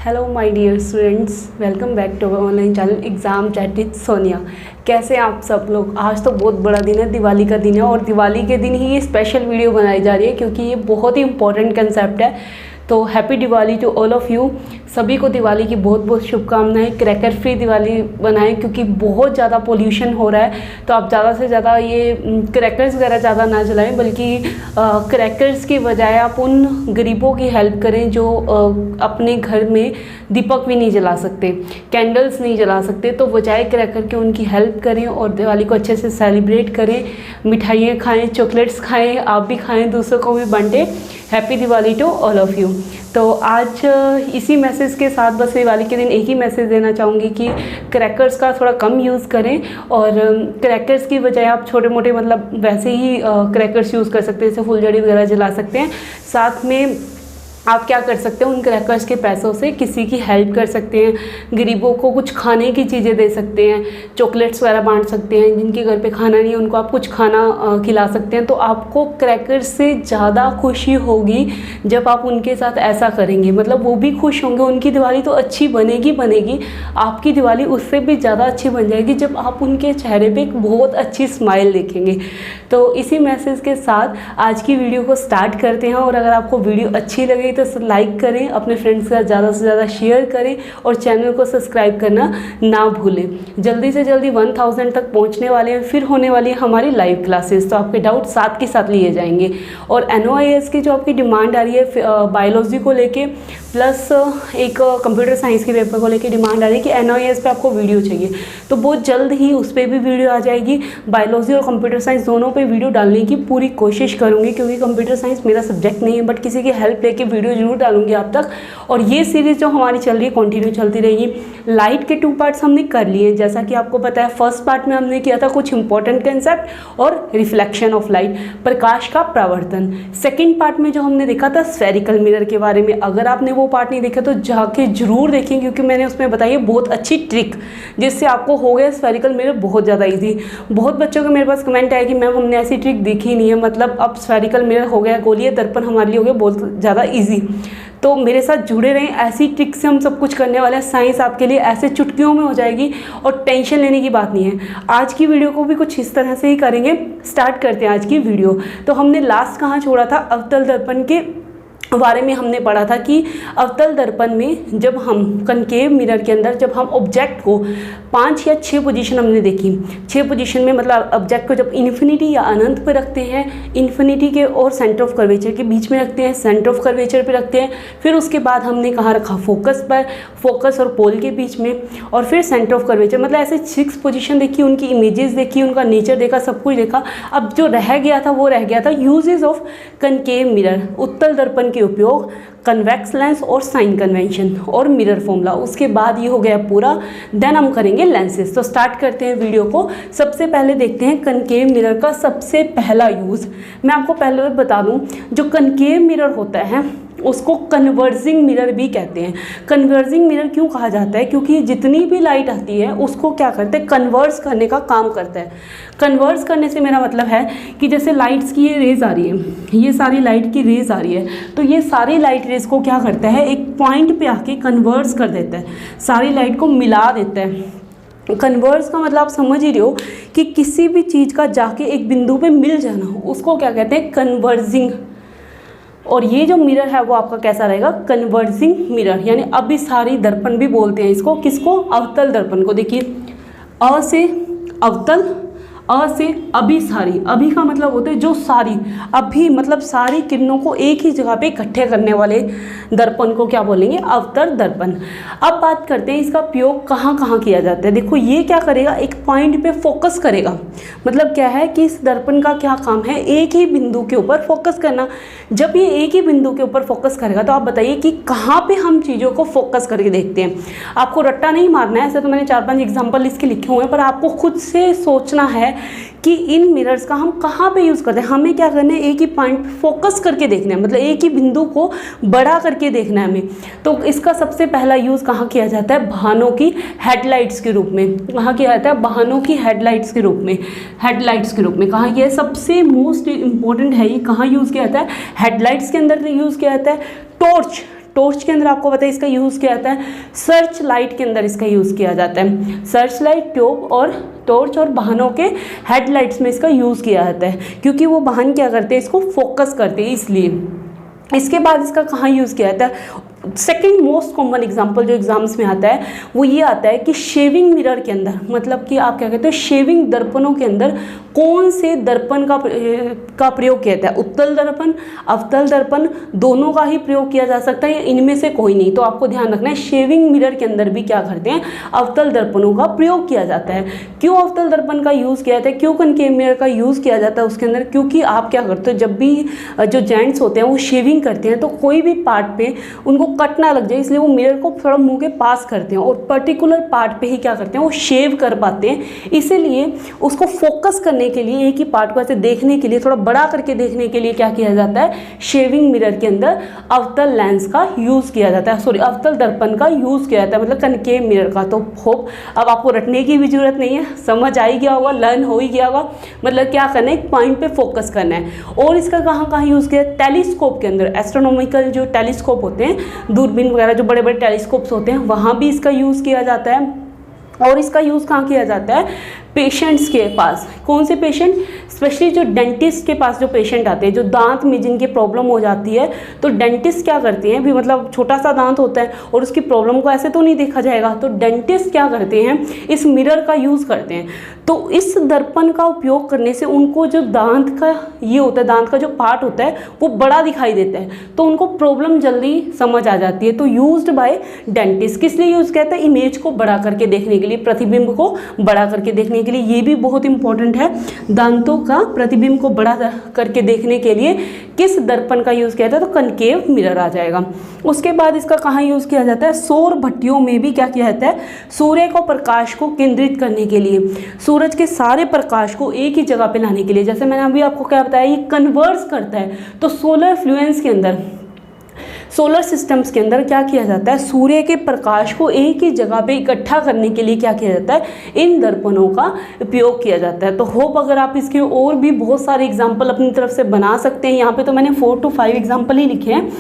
Hello my dear students, welcome back to our online channel exam chat with Sonia. कैसे हैं आप सब लोग। आज तो बहुत बड़ा दिन है, दिवाली का दिन है और दिवाली के दिन ही ये स्पेशल वीडियो बनाई जा रही है क्योंकि ये बहुत ही इंपॉर्टेंट कंसेप्ट है। तो happy Diwali to all of you. सभी को दिवाली की बहुत बहुत शुभकामनाएं। क्रैकर फ्री दिवाली बनाएं क्योंकि बहुत ज़्यादा पोल्यूशन हो रहा है, तो आप ज़्यादा से ज़्यादा ये क्रैकर्स वगैरह ज़्यादा ना जलाएं, बल्कि क्रैकर्स की बजाय आप उन गरीबों की हेल्प करें जो अपने घर में दीपक भी नहीं जला सकते, कैंडल्स नहीं जला सकते। तो बजाय क्रैकर के उनकी हेल्प करें और दिवाली को अच्छे से सेलिब्रेट करें। मिठाइयाँ खाएँ, चॉकलेट्स खाएँ, आप भी खाएँ, दूसरों को भी बांटें। Happy Diwali to all of you. तो आज इसी मैसेज के साथ बस दिवाली के दिन एक ही मैसेज देना चाहूँगी कि क्रैकर्स का थोड़ा कम यूज़ करें और क्रैकर्स की बजाय आप छोटे मोटे मतलब वैसे ही क्रैकर्स यूज़ कर सकते हैं, जैसे फुलझड़ी वगैरह जला सकते हैं। साथ में आप क्या कर सकते हैं, उन क्रैकर्स के पैसों से किसी की हेल्प कर सकते हैं, गरीबों को कुछ खाने की चीज़ें दे सकते हैं, चॉकलेट्स वगैरह बांट सकते हैं। जिनके घर पे खाना नहीं है उनको आप कुछ खाना खिला सकते हैं। तो आपको क्रैकर्स से ज़्यादा खुशी होगी जब आप उनके साथ ऐसा करेंगे, मतलब वो भी खुश होंगे। उनकी दिवाली तो अच्छी बनेगी बनेगी, आपकी दिवाली उससे भी ज़्यादा अच्छी बन जाएगी जब आप उनके चेहरे पर एक बहुत अच्छी स्माइल देखेंगे। तो इसी मैसेज के साथ आज की वीडियो को स्टार्ट करते हैं। और अगर आपको वीडियो अच्छी लगे तो लाइक करें, अपने फ्रेंड्स के साथ ज़्यादा से ज़्यादा शेयर करें और चैनल को सब्सक्राइब करना ना भूलें। जल्दी से जल्दी 1000 तक पहुंचने वाले हैं, फिर होने वाली है हमारी लाइव क्लासेस, तो आपके डाउट साथ के साथ लिए जाएंगे। और NOIS की जो आपकी डिमांड आ रही है बायोलॉजी को लेके प्लस एक कंप्यूटर साइंस के पेपर को लेके डिमांड आ रही है कि NOIS पे आपको वीडियो चाहिए, तो बहुत जल्द ही उस पर भी वीडियो आ जाएगी। बायोलॉजी और कंप्यूटर साइंस दोनों पे वीडियो डालने की पूरी कोशिश करूँगी क्योंकि कंप्यूटर साइंस मेरा सब्जेक्ट नहीं है, बट किसी की हेल्प लेके वीडियो जरूर डालूंगी आप तक। और ये सीरीज़ जो हमारी चल रही है कंटिन्यू चलती रहेगी। लाइट के 2 पार्ट्स हमने कर लिए, जैसा कि आपको पता है। फर्स्ट पार्ट में हमने किया था कुछ इंपॉर्टेंट कंसेप्ट और रिफ्लेक्शन ऑफ लाइट, प्रकाश का परावर्तन। सेकेंड पार्ट में जो हमने देखा था स्फेरिकल मिरर के बारे में, अगर आपने वो पार्ट नहीं देखा तो जाके जरूर देखें क्योंकि मैंने उसमें बताई है बहुत अच्छी ट्रिक जिससे आपको हो गया स्फेरिकल मिरर बहुत ज़्यादा इजी। बहुत बच्चों के मेरे पास कमेंट आया कि मैम हमने ऐसी ट्रिक देखी नहीं है, मतलब अब स्फेरिकल मिरर हो गया, गोलीय दर्पण हमारे लिए हो गया बहुत ज़्यादा ईजी। तो मेरे साथ जुड़े रहें, ऐसी ट्रिक से हम सब कुछ करने वाले हैं। साइंस आपके लिए ऐसे चुटकियों में हो जाएगी और टेंशन लेने की बात नहीं है। आज की वीडियो को भी कुछ इस तरह से ही करेंगे। स्टार्ट करते हैं आज की वीडियो। तो हमने लास्ट कहाँ छोड़ा था, अवतल दर्पण के बारे में हमने पढ़ा था कि अवतल दर्पण में जब हम कनकेव मिरर के अंदर जब हम ऑब्जेक्ट को 5 या 6 पोजीशन हमने देखी, 6 पोजीशन में मतलब ऑब्जेक्ट को जब इन्फिनिटी या अनंत पर रखते हैं, इन्फिनिटी के और सेंटर ऑफ कर्वेचर के बीच में रखते हैं, सेंटर ऑफ कर्वेचर पे रखते हैं, फिर उसके बाद हमने कहाँ रखा फोकस पर, फोकस और पोल के बीच में, और फिर सेंटर ऑफ कर्वेचर। मतलब ऐसे 6 पोजीशन देखी, उनकी इमेजेस देखी, उनका नेचर देखा, सब कुछ देखा। अब जो रह गया था वो रह गया था यूजेस ऑफ कनकेव मिरर, उत्तल दर्पण के उपयोग, कन्वेक्स लेंस और साइन कन्वेंशन और मिरर फॉर्मूला। उसके बाद ये हो गया पूरा। देन हम करेंगे लेंसेज। तो स्टार्ट करते हैं वीडियो को। सबसे पहले देखते हैं कनकेव मिरर का सबसे पहला यूज़। मैं आपको पहले बता दूं, जो कनकेव मिरर होता है उसको कन्वर्जिंग मिरर भी कहते हैं। कन्वर्जिंग मिरर क्यों कहा जाता है, क्योंकि जितनी भी लाइट आती है उसको क्या करते हैं, कन्वर्स करने का काम करता है। कन्वर्स करने से मेरा मतलब है कि जैसे लाइट्स की ये रेज आ रही है, ये सारी लाइट की रेज आ रही है, तो ये सारी लाइट रेज को क्या करता है, एक पॉइंट पे आके कन्वर्स कर देता है, सारी लाइट को मिला देता है। कन्वर्स का मतलब आप समझ ही रहे हो कि किसी भी चीज़ का जाके एक बिंदु पे मिल जाना, उसको क्या कहते हैं, कन्वर्जिंग। और ये जो मिरर है वो आपका कैसा रहेगा, कन्वर्जिंग मिरर, यानी अभिसारी दर्पण भी बोलते हैं इसको। किसको, अवतल दर्पण को। देखिए, अ से अवतल, अ से अभिसारी। अभि का मतलब होता है जो सारी, अभी मतलब सारी किरणों को एक ही जगह पे इकट्ठे करने वाले दर्पण को क्या बोलेंगे, अवतल दर्पण। अब बात करते हैं इसका प्रयोग कहाँ कहाँ किया जाता है। देखो ये क्या करेगा, एक पॉइंट पे फोकस करेगा। मतलब क्या है कि इस दर्पण का क्या काम है, एक ही बिंदु के ऊपर फोकस करना। जब ये एक ही बिंदु के ऊपर फोकस करेगा तो आप बताइए कि कहाँ पे हम चीज़ों को फोकस करके देखते हैं। आपको रट्टा नहीं मारना है, ऐसे तो मैंने 4-5 एग्जाम्पल इसके लिखे हुए हैं, पर आपको खुद से सोचना है कि इन मिरर्स का हम कहाँ पे यूज़ करते हैं। हमें क्या करना है, एक ही पॉइंट फोकस करके देखना है, मतलब एक ही बिंदु को बड़ा करके देखना है हमें। तो इसका सबसे पहला यूज़ कहाँ किया जाता है, वाहनों की हेडलाइट्स के रूप में। कहाँ किया जाता है, वाहनों की हेडलाइट्स के रूप में। हेडलाइट्स के रूप में कहाँ किया है, सबसे मोस्ट इम्पोर्टेंट है ये, कहाँ यूज़ किया जाता है, हेडलाइट्स के अंदर यूज़ किया जाता है। टॉर्च, टॉर्च के अंदर आपको पता है इसका यूज़ किया जाता है, सर्च लाइट के अंदर इसका यूज़ किया जाता है। सर्च लाइट, ट्यूब और टॉर्च और वाहनों के हेडलाइट्स में इसका यूज़ किया जाता है, क्योंकि वो वाहन क्या करते हैं, इसको फोकस करते हैं इसलिए। इसके बाद इसका कहाँ यूज़ किया जाता है, सेकेंड मोस्ट कॉमन एग्जाम्पल जो एग्जाम्स में आता है वो ये आता है कि शेविंग मिरर के अंदर, मतलब कि आप क्या कहते हैं शेविंग दर्पणों के अंदर कौन से दर्पण का प्रयोग किया जाता है, उत्तल दर्पण, अवतल दर्पण, दोनों का ही प्रयोग किया जा सकता है या इनमें से कोई नहीं। तो आपको ध्यान रखना है शेविंग मिरर के अंदर भी क्या करते हैं, अवतल दर्पणों का प्रयोग किया जाता है। क्यों अवतल दर्पण का यूज़ किया जाता है, क्यों कनकेव मिरर का यूज़ किया जाता है उसके अंदर, क्योंकि आप क्या करते हो जब भी जो जेंट्स होते हैं वो शेविंग करते हैं तो कोई भी पार्ट पे उनको कट ना लग जाए, इसलिए वो मिरर को थोड़ा मुंह के पास करते हैं और पर्टिकुलर पार्ट पे ही क्या करते हैं वो शेव कर पाते हैं। इसीलिए उसको फोकस करने के लिए, एक ही पार्ट को ऐसे देखने के लिए, थोड़ा बड़ा करके देखने के लिए क्या किया जाता है, शेविंग मिरर के अंदर अवतल लेंस का यूज़ किया जाता है, सॉरी अवतल दर्पण का यूज़ किया जाता है, मतलब कनकेव मिरर का। तो होप अब आपको रटने की भी जरूरत नहीं है, समझ आ ही गया होगा, लर्न हो ही गया होगा, मतलब क्या करना है, एक पॉइंट पे फोकस करना है। और इसका कहाँ कहाँ यूज़ किया है, टेलीस्कोप के अंदर, एस्ट्रोनॉमिकल जो टेलीस्कोप होते हैं, दूरबीन वगैरह जो बड़े बड़े टेलीस्कोप्स होते हैं वहाँ भी इसका यूज़ किया जाता है। और इसका यूज़ कहाँ किया जाता है, पेशेंट्स के पास। कौन से पेशेंट, स्पेशली जो डेंटिस्ट के पास जो पेशेंट आते हैं, जो दांत में जिनकी प्रॉब्लम हो जाती है, तो डेंटिस्ट क्या करते हैं भी, मतलब छोटा सा दांत होता है और उसकी प्रॉब्लम को ऐसे तो नहीं देखा जाएगा, तो डेंटिस्ट क्या करते हैं, इस मिरर का यूज़ करते हैं। तो इस दर्पण का उपयोग करने से उनको जो दांत का ये होता है, दांत का जो पार्ट होता है वो बड़ा दिखाई देता है, तो उनको प्रॉब्लम जल्दी समझ आ जाती है। तो यूज्ड बाय डेंटिस्ट, किस लिए यूज़ कहते हैं, इमेज को बड़ा करके देखने के लिए, प्रतिबिंब को बड़ा करके देखने के लिए। ये भी बहुत इंपॉर्टेंट है, दांतों का प्रतिबिंब को बड़ा करके देखने के लिए किस दर्पण का यूज़ किया जाता है, तो कनकेव मिरर आ जाएगा। उसके बाद इसका कहाँ यूज़ किया जाता है, सौर भट्टियों में भी क्या किया जाता है, सूर्य को प्रकाश को केंद्रित करने के लिए, सूरज के सारे प्रकाश को एक ही जगह पे लाने के लिए। जैसे मैंने अभी आपको क्या बताया, ये कन्वर्स करता है, तो सोलर फ्लुएंस के अंदर, सोलर सिस्टम्स के अंदर क्या किया जाता है, सूर्य के प्रकाश को एक ही जगह पे इकट्ठा करने के लिए क्या किया जाता है, इन दर्पणों का उपयोग किया जाता है। तो होप अगर आप इसके और भी बहुत सारे एग्जाम्पल अपनी तरफ से बना सकते हैं, यहाँ पे तो मैंने 4 to 5 एग्जाम्पल ही लिखे हैं,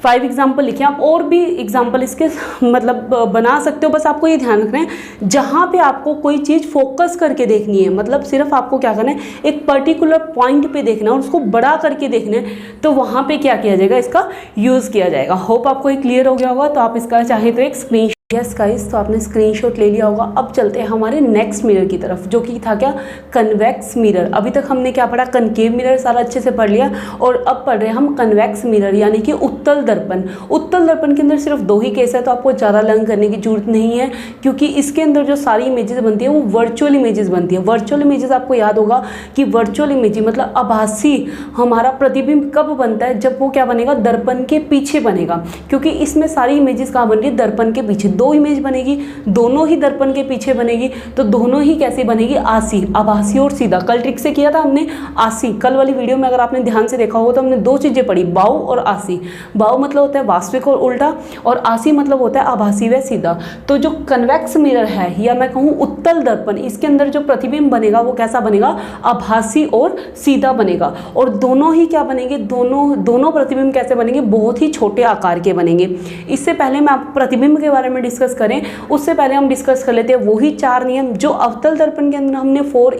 5 एग्जाम्पल लिखे, आप और भी एग्जाम्पल इसके मतलब बना सकते हो। बस आपको ये ध्यान रखना है, जहाँ पे आपको कोई चीज़ फोकस करके देखनी है, मतलब सिर्फ आपको क्या करना है, एक पर्टिकुलर पॉइंट पे देखना है और उसको बड़ा करके देखना है, तो वहाँ पे क्या किया जाएगा, इसका यूज़ किया जाएगा। होप आपको ये क्लियर हो गया होगा। तो आप इसका चाहे तो एक स्क्रीन, यस गाइस, तो आपने स्क्रीनशॉट ले लिया होगा। अब चलते हैं हमारे नेक्स्ट मिरर की तरफ, जो कि था क्या, कन्वेक्स मिरर। अभी तक हमने क्या पढ़ा, कनकेव मिरर सारा अच्छे से पढ़ लिया, और अब पढ़ रहे हैं हम कन्वेक्स मिरर, यानी कि उत्तल दर्पण। उत्तल दर्पण के अंदर सिर्फ 2 ही केस है, तो आपको ज़्यादा लर्न करने की जरूरत नहीं है, क्योंकि इसके अंदर जो सारी इमेजेस बनती है वो वर्चुअल इमेजेस बनती है। वर्चुअल इमेजेस आपको याद होगा कि वर्चुअल इमेज मतलब आभासी हमारा प्रतिबिंब कब बनता है, जब वो क्या बनेगा, दर्पण के पीछे बनेगा, क्योंकि इसमें सारी इमेजेस कहाँ बन रही है, दर्पण के पीछे। 2 इमेज बनेगी, दोनों ही दर्पण के पीछे बनेगी, तो दोनों ही कैसी बनेगी, आसी, आभासी और सीधा। कल ट्रिक से किया था हमने आसी, कल वाली वीडियो में अगर आपने ध्यान से देखा हो तो हमने 2 चीजें पढ़ी, बाव और आसी। बाव मतलब होता है वास्तविक और उल्टा, और आसी मतलब होता है आभासी व सीधा। तो जो कन्वेक्स मिरर है, या मैं कहूँ उत्तल दर्पण, इसके अंदर जो प्रतिबिंब बनेगा वो कैसा बनेगा, आभासी और सीधा बनेगा। और दोनों ही क्या बनेंगे, दोनों प्रतिबिंब कैसे बनेंगे, बहुत ही छोटे आकार के बनेंगे। इससे पहले मैं आप प्रतिबिंब के बारे में डिस्कस करें, उससे पहले हम डिस्कस कर लेते हैं वही 4 नियम जो अवतल दर्पण के अंदर हमने 4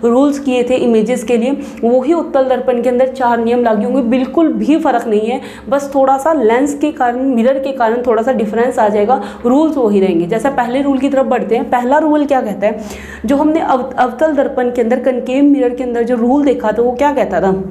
रूल्स किए थे इमेजेस के लिए, वही उत्तल दर्पण के अंदर 4 नियम लागू होंगे। बिल्कुल भी फर्क नहीं है, बस थोड़ा सा लेंस के कारण, मिरर के कारण थोड़ा सा डिफरेंस आ जाएगा, रूल्स वही रहेंगे। जैसे पहले रूल की तरफ बढ़ते हैं। पहला रूल क्या कहता है, जो हमने अवतल दर्पण के अंदर कनकेव मिरर के अंदर जो रूल देखा था वो क्या कहता था,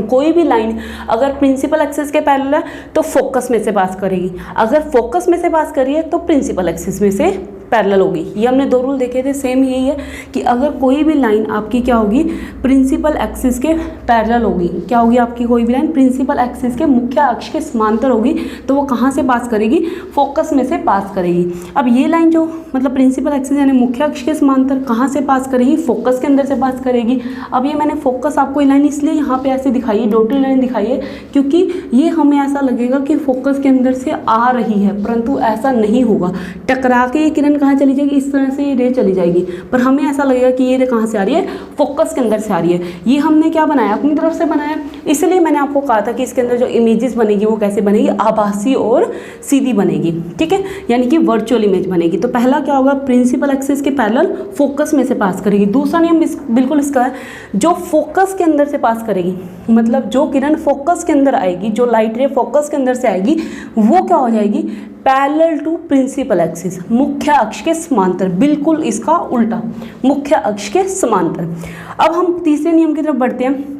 कोई भी लाइन अगर प्रिंसिपल एक्सिस के पैरेलल है तो फोकस में से पास करेगी, अगर फोकस में से पास करिए तो प्रिंसिपल एक्सिस में से पैरेलल होगी। ये हमने 2 रूल देखे थे, सेम यही है कि अगर कोई भी लाइन आपकी क्या होगी, प्रिंसिपल एक्सिस के पैरेलल होगी, क्या होगी आपकी कोई भी लाइन प्रिंसिपल एक्सिस के मुख्य अक्ष के समांतर होगी, तो वो कहाँ से पास करेगी, फोकस में से पास करेगी। अब ये लाइन जो मतलब प्रिंसिपल एक्सिस यानी मुख्य अक्ष के समांतर कहाँ से पास करेगी, फोकस के अंदर से पास करेगी। अब ये मैंने फोकस आपको ये लाइन इसलिए यहाँ पे ऐसे दिखाई है, डॉटेड लाइन दिखाई है, क्योंकि ये हमें ऐसा लगेगा कि फोकस के अंदर से आ रही है, परंतु ऐसा नहीं होगा। टकरा के ये किरण करंट कहाँ चली जाएगी, इस तरह से ये रे चली जाएगी, पर हमें ऐसा लगेगा कि ये रे कहाँ से आ रही है, फोकस के अंदर से आ रही है। ये हमने क्या बनाया, अपनी तरफ से बनाया, इसलिए मैंने आपको कहा था कि इसके अंदर जो इमेजेस बनेगी वो कैसे बनेगी, आभासी और सीधी बनेगी, ठीक है, यानी कि वर्चुअल इमेज बनेगी। तो पहला क्या होगा, प्रिंसिपल एक्सिस के पैरेलल फोकस में से पास करेगी। दूसरा नियम बिल्कुल इसका है, जो फोकस के अंदर से पास करेगी, मतलब जो किरण फोकस के अंदर आएगी, जो लाइट रे फोकस के अंदर से आएगी, वो क्या हो जाएगी, पैरेलल टू प्रिंसिपल एक्सिस, मुख्य अक्ष के समांतर, बिल्कुल इसका उल्टा, मुख्य अक्ष के समांतर। अब हम तीसरे नियम की तरफ बढ़ते हैं।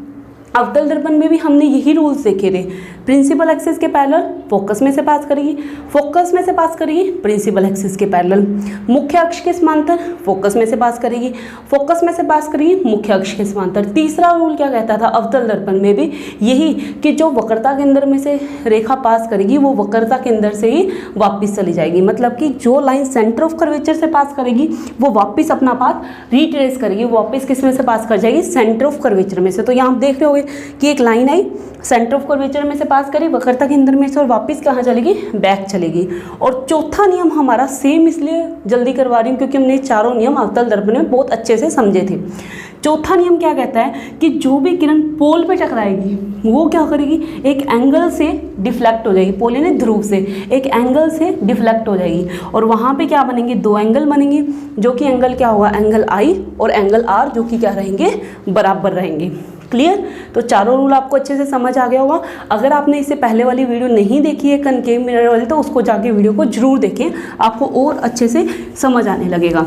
अवतल दर्पण में भी हमने यही रूल्स देखे थे, प्रिंसिपल एक्सिस के पैरेलल फोकस में से पास करेगी, फोकस में से पास करेगी प्रिंसिपल एक्सिस के पैरेलल, मुख्य अक्ष के समांतर फोकस में से पास करेगी, फोकस में से पास करेगी मुख्य अक्ष के समांतर। तीसरा रूल क्या कहता था अवतल दर्पण में भी, यही कि जो वक्रता केंद्र में से रेखा पास करेगी वो वक्रता केंद्र से ही वापस चली जाएगी, मतलब कि जो लाइन सेंटर ऑफ कर्वेचर से पास करेगी वो वापस अपना पाथ रिट्रेस करेगी, वापस किस में से पास कर जाएगी, सेंटर ऑफ कर्वेचर में से। तो यहाँ आप देख रहे होगे कि एक line I, centre of curvature में से पास करी, वक्रता केंद्र में से, और वापस कहाँ चलेगी, बैक चलेगी। और चौथा नियम हमारा सेम इसलिए जल्दी करवा रही हूँ क्योंकि हमने चारों नियम अवतल दर्पण में बहुत अच्छे से समझे थे। चौथा नियम क्या कहता है कि जो भी किरण पोल पे टकराएगी वो क्या करेगी, एक एंगल से डिफ्लेक्ट हो जाएगी, पोल यानी ध्रुव से, एक एंगल से डिफ्लेक्ट हो जाएगी, और वहाँ पे क्या बनेंगे, दो एंगल बनेंगे, जो कि एंगल क्या होगा, एंगल आई और एंगल आर, जो कि क्या रहेंगे, बराबर रहेंगे। क्लियर। तो चारों रूल आपको अच्छे से समझ आ गया होगा। अगर आपने इससे पहले वाली वीडियो नहीं देखी है कनकेव मिरर वाली, तो उसको जाके वीडियो को जरूर देखें, आपको और अच्छे से समझ आने लगेगा।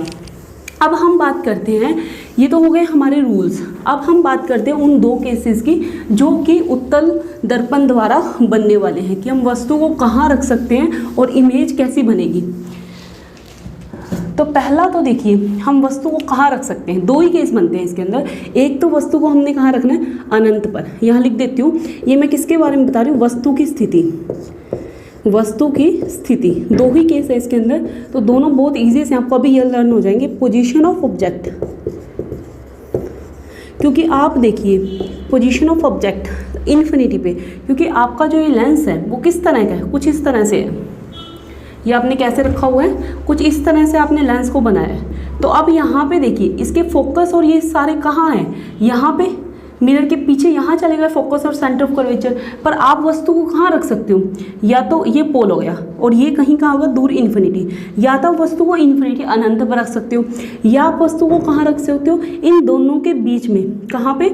अब हम बात करते हैं, ये तो हो गए हमारे रूल्स, अब हम बात करते हैं उन दो केसेस की जो कि उत्तल दर्पण द्वारा बनने वाले हैं, कि हम वस्तु को कहाँ रख सकते हैं और इमेज कैसी बनेगी। तो पहला तो देखिए, हम वस्तु को कहाँ रख सकते हैं, दो ही केस बनते हैं इसके अंदर। एक तो वस्तु को हमने कहाँ रखना है, अनंत पर, यहाँ लिख देती हूँ। ये मैं किसके बारे में बता रही हूँ, वस्तु की स्थिति, वस्तु की स्थिति, दो ही केस है इसके अंदर। तो दोनों बहुत इजी से आपको अभी ये लर्न हो जाएंगे। पोजीशन ऑफ ऑब्जेक्ट, क्योंकि आप देखिए पोजीशन ऑफ ऑब्जेक्ट इन्फिनिटी पे, क्योंकि आपका जो ये लेंस है वो किस तरह का है, कुछ इस तरह से है, ये आपने कैसे रखा हुआ है, कुछ इस तरह से आपने लेंस को बनाया है। तो अब यहाँ पे देखिए इसके फोकस और ये सारे कहाँ हैं, यहाँ पे मिरर के पीछे यहाँ चलेगा फोकस और सेंटर ऑफ कर्वेचर, पर आप वस्तु को कहाँ रख सकते हो, या तो ये पोल हो गया और ये कहीं कहाँ होगा, दूर इन्फिनिटी, या तो वस्तु को इन्फिनिटी अनंत पर रख सकते हो, या आप वस्तु को कहाँ रख सकते हो, इन दोनों के बीच में, कहाँ पे,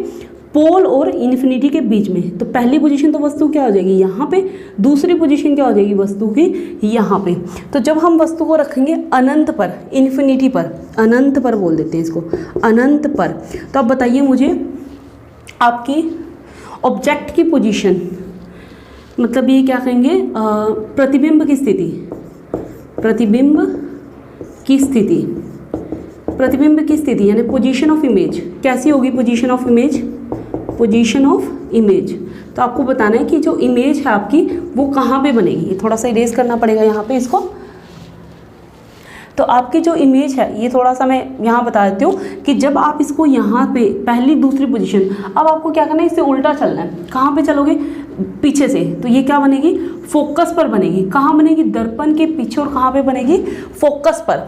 पोल और इन्फिनिटी के बीच में। तो पहली पोजीशन तो वस्तु क्या हो जाएगी, यहाँ पे, दूसरी पोजीशन क्या हो जाएगी वस्तु की, यहाँ पे। तो जब हम वस्तु को रखेंगे अनंत पर, इन्फिनिटी पर, अनंत पर बोल देते हैं इसको, अनंत पर, तो अब बताइए मुझे आपकी ऑब्जेक्ट की पोजीशन, मतलब ये क्या कहेंगे, प्रतिबिंब की स्थिति, प्रतिबिंब की स्थिति, प्रतिबिंब की स्थिति यानी पोजीशन ऑफ इमेज कैसी होगी, position of image, position of image. तो आपको बताना है कि जो इमेज है आपकी वो कहाँ पे बनेगी। ये थोड़ा सा इरेज करना पड़ेगा यहाँ पे इसको। तो आपकी जो इमेज है, ये थोड़ा सा मैं यहाँ बता देती हूँ कि जब आप इसको यहाँ पे पहली दूसरी पोजीशन, अब आपको क्या करना है, इससे उल्टा चलना है। कहाँ पे चलोगे, पीछे से, तो ये क्या बनेगी, फोकस पर बनेगी। कहाँ बनेगी, दर्पण के पीछे, और कहाँ पे बनेगी, फोकस पर।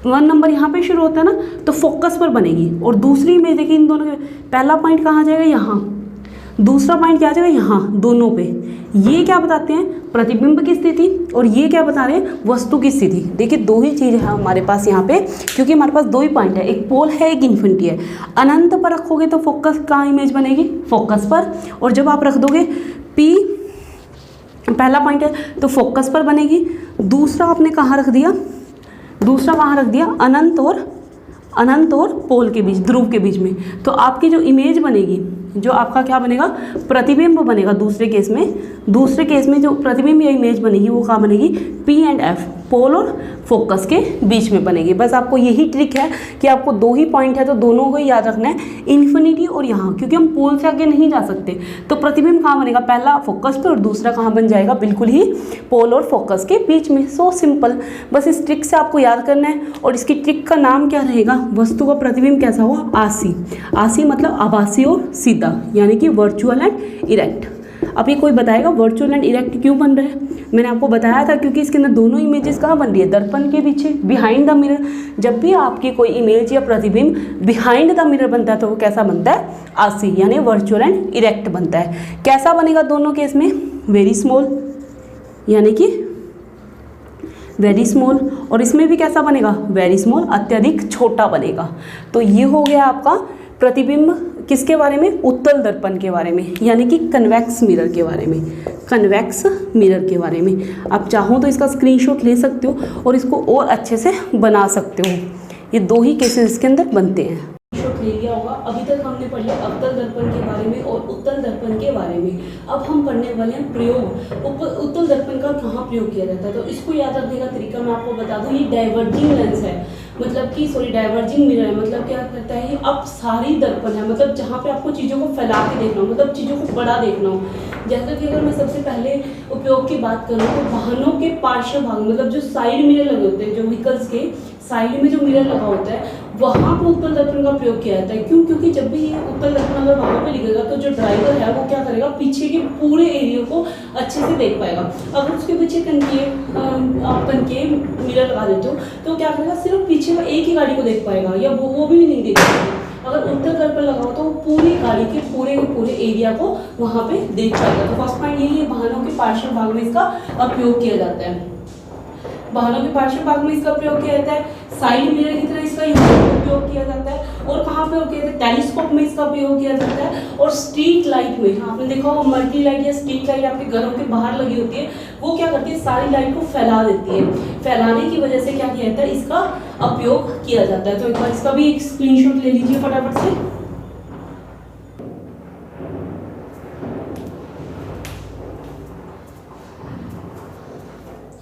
1 नंबर यहाँ पे शुरू होता है ना, तो फोकस पर बनेगी। और दूसरी इमेज देखिए, इन दोनों के पहला पॉइंट कहाँ जाएगा, यहाँ, दूसरा पॉइंट क्या जाएगा, यहाँ, दोनों पे। ये क्या बताते हैं, प्रतिबिंब की स्थिति, और ये क्या बता रहे हैं, वस्तु की स्थिति। देखिए दो ही चीज़ है हमारे पास यहाँ पे, क्योंकि हमारे पास दो ही पॉइंट है, एक पोल है, एक इन्फिनिटी है। अनंत पर रखोगे तो फोकस कहाँ इमेज बनेगी, फोकस पर, और जब आप रख दोगे P, पहला पॉइंट है तो फोकस पर बनेगी। दूसरा आपने कहाँ रख दिया, दूसरा कहाँ रख दिया, अनंत और पोल के बीच, ध्रुव के बीच में। तो आपकी जो इमेज बनेगी, जो आपका क्या बनेगा, प्रतिबिंब बनेगा। दूसरे केस में जो प्रतिबिंब या इमेज बनेगी वो कहाँ बनेगी, P एंड F, पोल और फोकस के बीच में बनेगी। बस आपको यही ट्रिक है कि आपको दो ही पॉइंट है तो दोनों को याद रखना है, इन्फिनिटी और यहाँ, क्योंकि हम पोल से आगे नहीं जा सकते। तो प्रतिबिंब कहाँ बनेगा, पहला फोकस पे और दूसरा कहाँ बन जाएगा, बिल्कुल ही पोल और फोकस के बीच में। सो सिंपल, बस इस ट्रिक से आपको याद करना है। और इसकी ट्रिक का नाम क्या रहेगा, वस्तु का प्रतिबिंब कैसा हुआ, आसी। आसी मतलब आभासी और सीधा, यानी कि वर्चुअल एंड इरेक्ट। अब ये कोई बताएगा वर्चुअल एंड इरेक्ट क्यों बन रहा है? मैंने आपको बताया था क्योंकि इसके अंदर दोनों इमेजेस कहाँ बन रही है, दर्पण के पीछे, बिहाइंड द मिरर। जब भी आपकी कोई इमेज या प्रतिबिंब बिहाइंड द मिरर बनता है तो वो कैसा बनता है, आरसी यानी वर्चुअल एंड इरेक्ट बनता है। कैसा बनेगा दोनों केस में, वेरी स्मॉल यानी कि वेरी स्मॉल, और इसमें भी कैसा बनेगा, वेरी स्मॉल, अत्यधिक छोटा बनेगा। तो ये हो गया आपका प्रतिबिंब किसके बारे में, उत्तल दर्पण के बारे में, यानी कि कन्वेक्स मिरर के बारे में, कन्वेक्स मिरर के बारे में। आप चाहो तो इसका स्क्रीनशॉट ले सकते हो और इसको और अच्छे से बना सकते हो। ये दो ही केसेस इसके अंदर बनते हैं। स्क्रीनशॉट ले लिया होगा। अभी तक हमने पढ़ लिया अवतल दर्पण के बारे में और उत्तल दर्पण के बारे में। अब हम पढ़ने वाले हैं प्रयोग, उत्तल दर्पण का कहाँ प्रयोग किया जाता है। तो इसको याद रखने का तरीका मैं आपको बता दूँ, ये डाइवर्जिंग लेंस है, मतलब कि डाइवर्जिंग मिरर है। मतलब क्या करता है, अब सारी दर्पण है, मतलब जहाँ पे आपको चीज़ों को फैला के देखना हो, मतलब चीज़ों को बड़ा देखना हो। जैसे कि अगर मैं सबसे पहले उपयोग की बात करूँ तो वाहनों के पार्श्व भाग, मतलब जो साइड मिरर लगे होते हैं, जो व्हीकल्स के साइड में जो मिरर लगा होता है वहाँ पर उत्तल दर्पण का प्रयोग किया जाता है। क्यों? क्योंकि जब भी ये उत्तल दर्पण अगर वहाँ पे लिखेगा तो जो ड्राइवर है वो क्या करेगा, पीछे के पूरे एरिया को अच्छे से देख पाएगा। अगर उसके पीछे कनकेव मिरर लगा देते हो तो क्या करेगा, सिर्फ पीछे का एक ही गाड़ी को देख पाएगा, या वो भी नहीं देख पाएगा। अगर उत्तल दर्पण लगाओ तो पूरी गाड़ी के पूरे एरिया को वहाँ पे देख पाएगा। तो फर्स्ट पॉइंट यही है, वाहनों के पार्श्व भाग में इसका प्रयोग किया जाता है। वाहनों के पार्श्व भाग में इसका प्रयोग किया जाता है। साइड मिरर की तरह इसका उपयोग किया जाता है। और कहाँ पे उपयोग किया जाता है, टेलीस्कोप में इसका उपयोग किया जाता है। और स्ट्रीट लाइट में, आपने देखा होगा मल्टी लाइट या स्ट्रीट लाइट आपके घरों के बाहर लगी होती है, वो क्या करती है, सारी लाइट को फैला देती है। फैलाने की वजह से क्या किया जाता है, इसका उपयोग किया जाता है। तो एक बार इसका भी एक स्क्रीनशॉट ले लीजिए फटाफट से।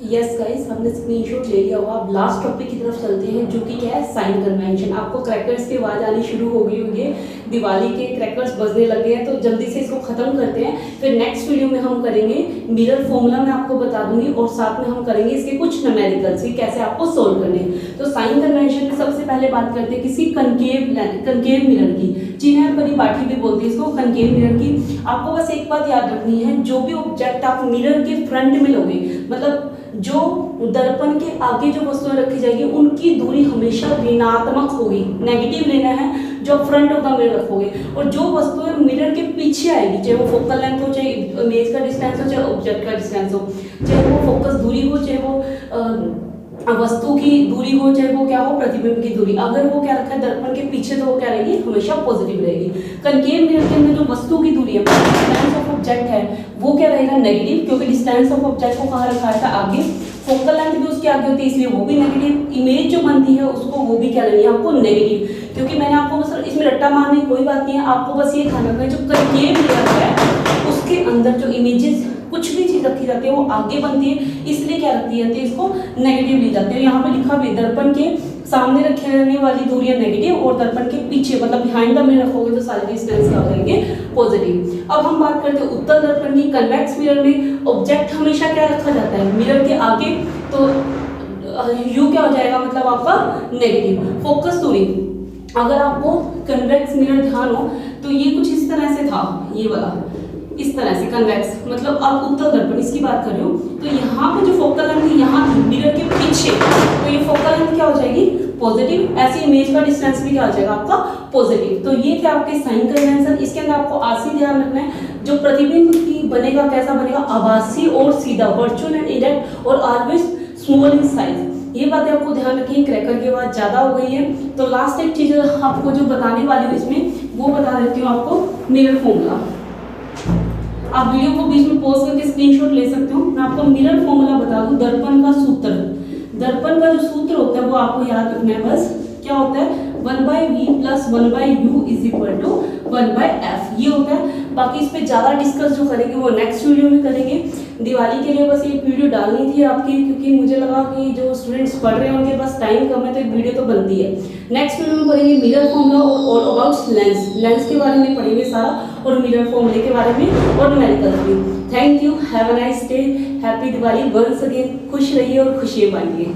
यस गाइस, हमने स्क्रीनशॉट ले लिया होगा। अब लास्ट टॉपिक की तरफ चलते हैं, जो कि क्या है, साइन कन्वेंशन। आपको क्रैकर्स की आवाज़ आनी शुरू हो गई होगी, दिवाली के क्रैकर्स बजने लगे हैं, तो जल्दी से इसको ख़त्म करते हैं। फिर नेक्स्ट वीडियो में हम करेंगे मिरर फॉर्मूला, मैं आपको बता दूंगी, और साथ में हम करेंगे इसके कुछ न्यूमेरिकल्स कि कैसे आपको सोल्व करने हैं। तो साइन कन्वेंशन में सबसे पहले बात करते हैं किसी कनकेव मिरर की, जिन्हें परिपाठी भी बोलते हैं इसको, कनकेव मिरर की। आपको बस एक बात याद रखनी है, जो भी ऑब्जेक्ट आप मिरर के फ्रंट में लोगे, मतलब जो दर्पण के आगे जो वस्तुएं रखी जाएगी उनकी दूरी हमेशा ऋणात्मक होगी, नेगेटिव लेना है जो फ्रंट ऑफ द मिरर रखोगे। और जो वस्तुएं मिरर के पीछे आएगी, चाहे वो फोकल लेंथ हो, चाहे इमेज का डिस्टेंस हो, चाहे ऑब्जेक्ट का डिस्टेंस हो, चाहे वो फोकस दूरी हो, चाहे वो वस्तु की दूरी हो, चाहे वो क्या हो, प्रतिबिंब की दूरी, अगर वो क्या रखा है दर्पण के पीछे तो वो क्या रहेगी, हमेशा पॉजिटिव रहेगी। कनकेव मिरर के अंदर जो वस्तु की दूरी है, डिस्टेंस ऑफ ऑब्जेक्ट है, वो क्या रहेगा, नेगेटिव, क्योंकि डिस्टेंस ऑफ ऑब्जेक्ट को कहाँ रखा था, आगे। फोकल लेंथ भी उसके आगे होती है, इसलिए वो भी नेगेटिव। इमेज जो बनती है उसको, वो भी क्या लेनी है आपको, नेगेटिव। क्योंकि मैंने आपको बस इसमें रट्टा मारने की कोई बात नहीं है, आपको बस ये ध्यान रखना है, जो कनकेव मिरर है उसके अंदर जो इमेजेस कुछ भी चीज रखी जाती है वो आगे बनती है, इसलिए क्या रखी जाती है, इसको नेगेटिव ली जाती है। यहाँ पे लिखा भी, दर्पण के सामने रखे रहने वाली दूरियां नेगेटिव, और दर्पण के पीछे मतलब बिहाइंड द मिरर रखोगे तो सारे डिस्टेंस क्या हो जाएंगे, पॉजिटिव। अब हम बात करते हैं उत्तल दर्पण की। कन्वेक्स मिरर में ऑब्जेक्ट हमेशा क्या रखा जाता है, मिरर के आगे, तो यू क्या हो जाएगा, मतलब आपका नेगेटिव। फोकस दूरी, अगर आपको कन्वेक्स मिरर ध्यान हो तो ये कुछ इस तरह से था, ये वाला इस तरह से कन्वेक्स, मतलब आप उत्तल दर्पण इसकी बात कर रहे हो, तो यहाँ पे जो फोकल लेंथ यहाँ मिरर के पीछे, तो ये फोकल लेंथ क्या हो जाएगी, पॉजिटिव। ऐसे इमेज का डिस्टेंस भी क्या हो जाएगा आपका, पॉजिटिव। तो ये क्या आपके साइन कन्वेंशन। इसके अंदर आपको आरसी ध्यान रखना है, जो प्रतिबिंब की बनेगा कैसा बनेगा, आभासी और सीधा, वर्चुअल एंड इरेक्ट, और ऑलवेज स्मॉल इन साइज। ये बातें आपको ध्यान रखिए। क्रैकर की आवाज ज्यादा हो गई है, तो लास्ट एक चीज आपको जो बताने वाली हूँ इसमें, वो बता देती हूँ आपको, मिरर फॉर्मूला। आप वीडियो को बीच में पॉज करके स्क्रीनशॉट ले सकते हो। मैं आपको मिरर फॉर्मूला बता दूं, दर्पण का सूत्र। दर्पण का जो सूत्र होता है वो आपको याद रखना है, बस क्या होता है, 1/v + 1/u = 1/f, ये होता है। बाकी इस पे ज़्यादा डिस्कस जो करेंगे वो नेक्स्ट वीडियो में करेंगे। दिवाली के लिए बस ये वीडियो डालनी थी आपकी, क्योंकि मुझे लगा कि जो स्टूडेंट्स पढ़ रहे हैं उनके पास टाइम कम है, तो एक वीडियो तो बनती है। नेक्स्ट वीडियो में पढ़ेंगे मिरर फॉर्मूला और अबाउट लेंस, लेंस के बारे में पढ़ेंगे सारा, और मिरर फॉर्मूले के बारे में, और न्यूमेरिकल्स भी। Thank you, have a nice day, happy Diwali once again. खुश रहिए और खुशियाँ बांटिए।